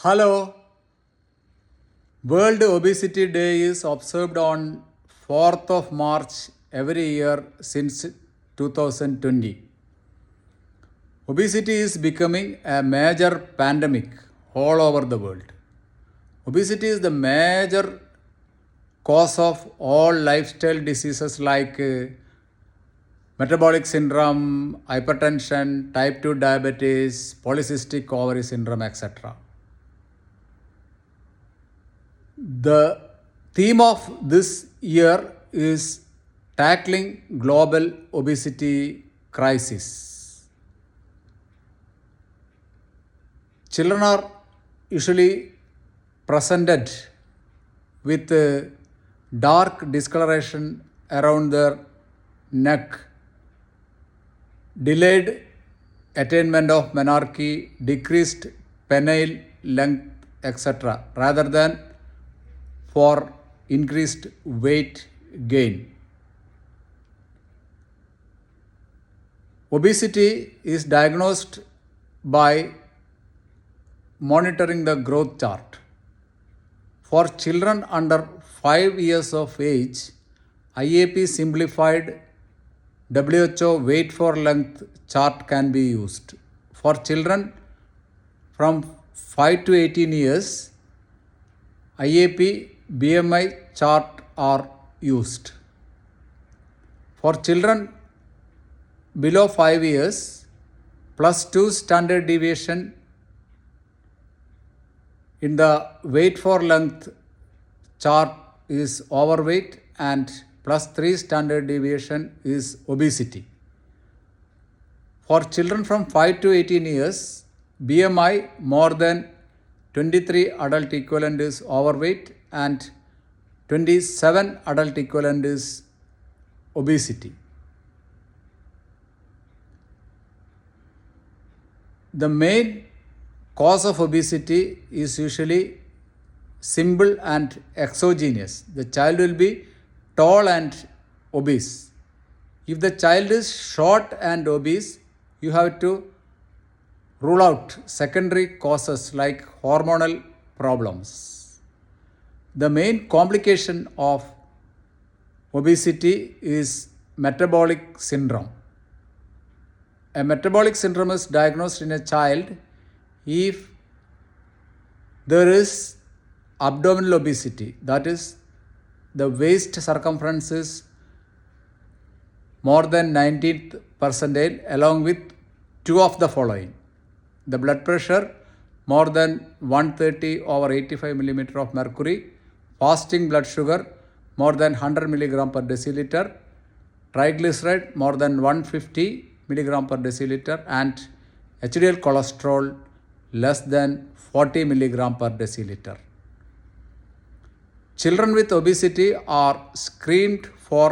Hello. World Obesity Day is observed on 4th of March every year since 2020. Obesity is becoming a major pandemic all over the world. Obesity is the major cause of all lifestyle diseases like metabolic syndrome, hypertension, type 2 diabetes, polycystic ovary syndrome, etc. The theme of this year is tackling global obesity crisis. Children are usually presented with dark discoloration around their neck, delayed attainment of menarche, decreased penile length, etc., rather than for increased weight gain. Obesity is diagnosed by monitoring the growth chart. For children under 5 years of age, IAP simplified WHO weight for length chart can be used. For children from 5 to 18 years, IAP BMI chart are used. For children below 5 years, +2 standard deviation in the weight for length chart is overweight and +3 standard deviation is obesity. For children from 5 to 18 years, BMI more than 23 adult equivalent is overweight and 27 adult equivalent is obesity. The main cause of obesity is usually simple and exogenous. The child will be tall and obese. If the child is short and obese, you have to rule out secondary causes like hormonal problems. The main complication of obesity is metabolic syndrome. A metabolic syndrome is diagnosed in a child if there is abdominal obesity, that is, the waist circumference is more than 19th percentile, along with two of the following: the blood pressure more than 130/85 millimeter of mercury, fasting blood sugar more than 100 milligram per deciliter, triglyceride more than 150 milligram per deciliter, and HDL cholesterol less than 40 milligram per deciliter. Children with obesity are screened for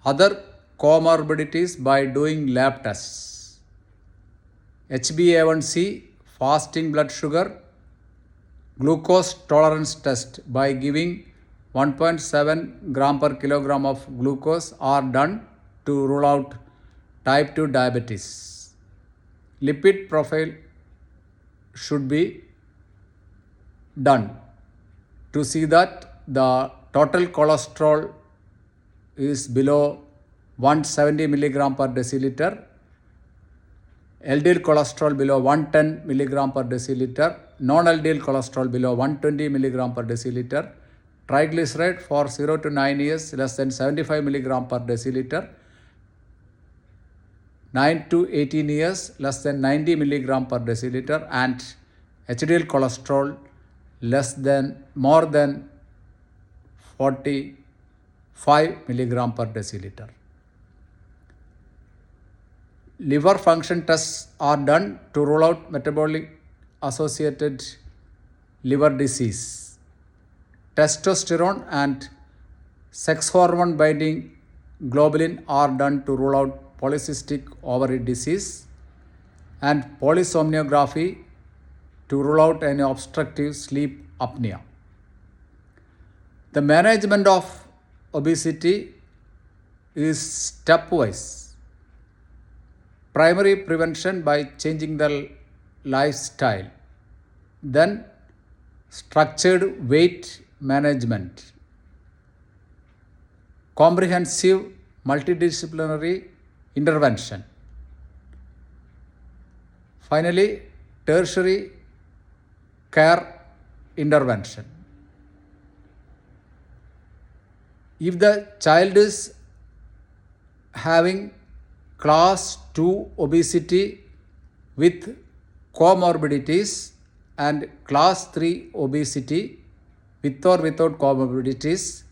other comorbidities by doing lab tests. HbA1c, fasting blood sugar, glucose tolerance test by giving 1.7 gram per kilogram of glucose are done to rule out type 2 diabetes. Lipid profile should be done to see that the total cholesterol is below 170 milligram per deciliter, LDL cholesterol below 110 milligram per deciliter, non-LDL cholesterol below 120 milligram per deciliter, triglyceride for 0 to 9 years less than 75 milligram per deciliter, 9 to 18 years less than 90 milligram per deciliter, and HDL cholesterol more than 45 milligram per deciliter. Liver function tests are done to rule out metabolic associated liver disease. Testosterone and sex hormone binding globulin are done to rule out polycystic ovary disease, and polysomnography to rule out any obstructive sleep apnea. The management of obesity is stepwise. Primary prevention by changing the lifestyle. Then structured weight management, comprehensive multidisciplinary intervention. Finally, tertiary care intervention. If the child is having class 2 obesity with comorbidities and class 3 obesity with or without comorbidities,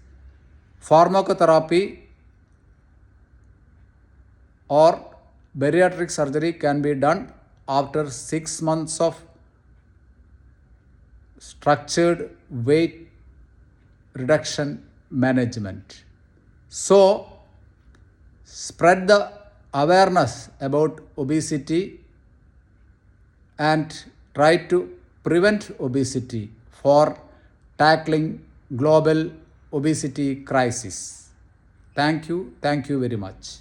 pharmacotherapy or bariatric surgery can be done after 6 months of structured weight reduction management. So, spread the awareness about obesity and try to prevent obesity for tackling global obesity crisis. Thank you very much.